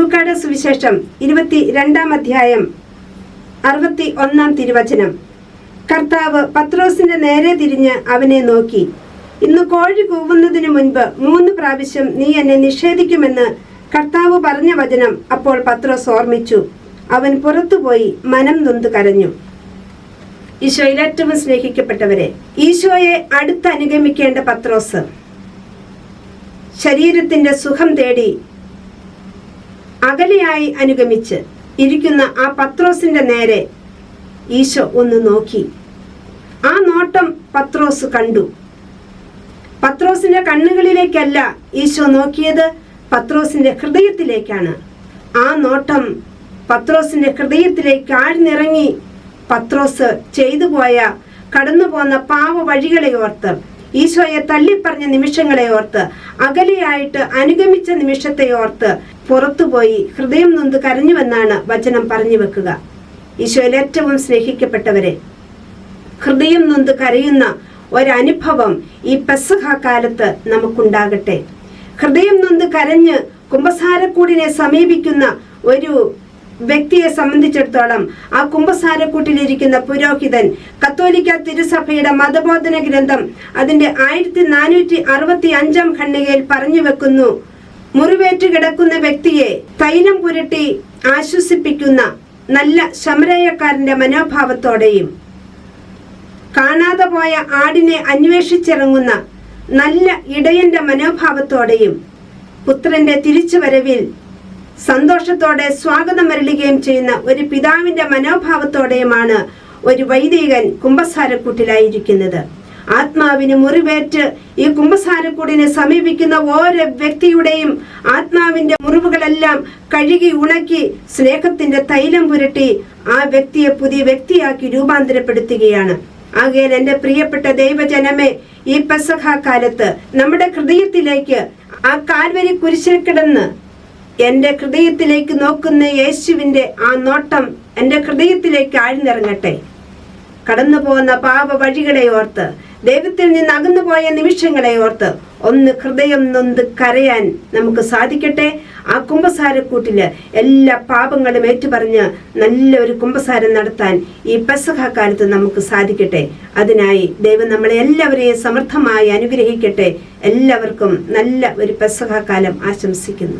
ലൂക്കായുടെ സുവിശേഷം 22-ാം അധ്യായം 61-ാം തിരുവചനം. കർത്താവ് പത്രോസിന്റെ നേരെ തിരിഞ്ഞ് അവനെ നോക്കി, ഇന്ന് കോഴി കൂവുന്നതിനു മുൻപ് 3 പ്രാവശ്യം നീ എന്നെ നിഷേധിക്കുമെന്ന് കർത്താവ് പറഞ്ഞ വചനം അപ്പോൾ പത്രോസ് ഓർമ്മിച്ചു. അവൻ പുറത്തുപോയി മനം നൊന്ത് കരഞ്ഞു. ഈശോയിൽ ഏറ്റവും സ്നേഹിക്കപ്പെട്ടവരെ, ഈശോയെ അടുത്ത് അനുഗമിക്കേണ്ട പത്രോസ് ശരീരത്തിന്റെ സുഖം തേടി അകലെയായി അനുഗമിച്ച് ഇരിക്കുന്ന ആ പത്രോസിന്റെ നേരെ ഈശോ ഒന്ന് നോക്കി. ആ നോട്ടം പത്രോസ് കണ്ടു. പത്രോസിന്റെ കണ്ണുകളിലേക്കല്ല ഈശോ നോക്കിയത്, പത്രോസിന്റെ ഹൃദയത്തിലേക്കാണ്. ആ നോട്ടം പത്രോസിന്റെ ഹൃദയത്തിലേക്ക് ആഴ്ന്നിറങ്ങി. പത്രോസ് ചെയ്തുപോയ കടന്നുപോന്ന പാവ വഴികളെ ഓർത്ത്, ഈശോയെ തള്ളിപ്പറഞ്ഞ നിമിഷങ്ങളെ ഓർത്ത്, അകലെയായിട്ട് അനുഗമിച്ച നിമിഷത്തെ ഓർത്ത് പുറത്തുപോയി ഹൃദയം നൊന്ത് കരഞ്ഞുവെന്നാണ് വചനം പറഞ്ഞു വെക്കുക. ഈശോയിൽ ഏറ്റവും സ്നേഹിക്കപ്പെട്ടവരെ, ഹൃദയം നൊന്ത് കരയുന്ന ഒരനുഭവം ഈ പെസഹ കാലത്ത് നമുക്കുണ്ടാകട്ടെ. ഹൃദയം നൊന്ത് കരഞ്ഞ് കുമ്പസാരക്കൂടിനെ സമീപിക്കുന്ന ഒരു വ്യക്തിയെ സംബന്ധിച്ചിടത്തോളം ആ കുമ്പസാരക്കൂട്ടിലിരിക്കുന്ന പുരോഹിതൻ കത്തോലിക്ക തിരുസഭയുടെ മതബോധന ഗ്രന്ഥം അതിന്റെ 1465-ാം ഖണ്ഡികയിൽ പറഞ്ഞു വെക്കുന്നു, മുറിവേറ്റ് കിടക്കുന്ന വ്യക്തിയെ തൈലം പുരട്ടി ആശ്വസിപ്പിക്കുന്ന നല്ല ശമരയക്കാരന്റെ മനോഭാവത്തോടെയും കാണാതെ പോയ ആടിനെ അന്വേഷിച്ചിറങ്ങുന്ന നല്ല ഇടയന്റെ മനോഭാവത്തോടെയും പുത്രന്റെ തിരിച്ചുവരവിൽ സന്തോഷത്തോടെ സ്വാഗതം അരുളുകയും ചെയ്യുന്ന ഒരു പിതാവിന്റെ മനോഭാവത്തോടെയുമാണ് ഒരു വൈദികൻ കുമ്പസാരക്കൂട്ടിലായിരിക്കുന്നത്. ആത്മാവിന് മുറിവേറ്റ് ഈ കുമ്പസാരക്കൂടിനെ സമീപിക്കുന്ന ഓരോ വ്യക്തിയുടെയും ആത്മാവിന്റെ മുറിവുകളെല്ലാം കഴുകി ഉണക്കി സ്നേഹത്തിന്റെ തൈലം പുരട്ടി ആ വ്യക്തിയെ പുതിയ വ്യക്തിയാക്കി രൂപാന്തരപ്പെടുത്തുകയാണ്. ആകയാൽ എന്റെ പ്രിയപ്പെട്ട ദൈവജനമേ, ഈ പെസഹ കാലത്ത് നമ്മുടെ ഹൃദയത്തിലേക്ക് ആ കാൽവരി കുരിശിൽ കിടന്ന് എന്റെ ഹൃദയത്തിലേക്ക് നോക്കുന്ന യേശുവിന്റെ ആ നോട്ടം എന്റെ ഹൃദയത്തിലേക്ക് ആഴ്ന്നിറങ്ങട്ടെ. കടന്നു പോകുന്ന പാപ വഴികളെ ഓർത്ത്, ദൈവത്തിൽ നിന്ന് അകന്നുപോയ നിമിഷങ്ങളെ ഓർത്ത് ഒന്ന് ഹൃദയം നൊന്ത് കരയാൻ നമുക്ക് സാധിക്കട്ടെ. ആ കുമ്പസാരക്കൂട്ടില് എല്ലാ പാപങ്ങളും ഏറ്റുപറഞ്ഞ് നല്ലൊരു കുമ്പസാരം നടത്താൻ ഈ പെസഹ കാലത്ത് നമുക്ക് സാധിക്കട്ടെ. അതിനായി ദൈവം നമ്മളെ എല്ലാവരെയും സമൃദ്ധമായി അനുഗ്രഹിക്കട്ടെ. എല്ലാവർക്കും നല്ല ഒരു പെസഹ കാലം ആശംസിക്കുന്നു.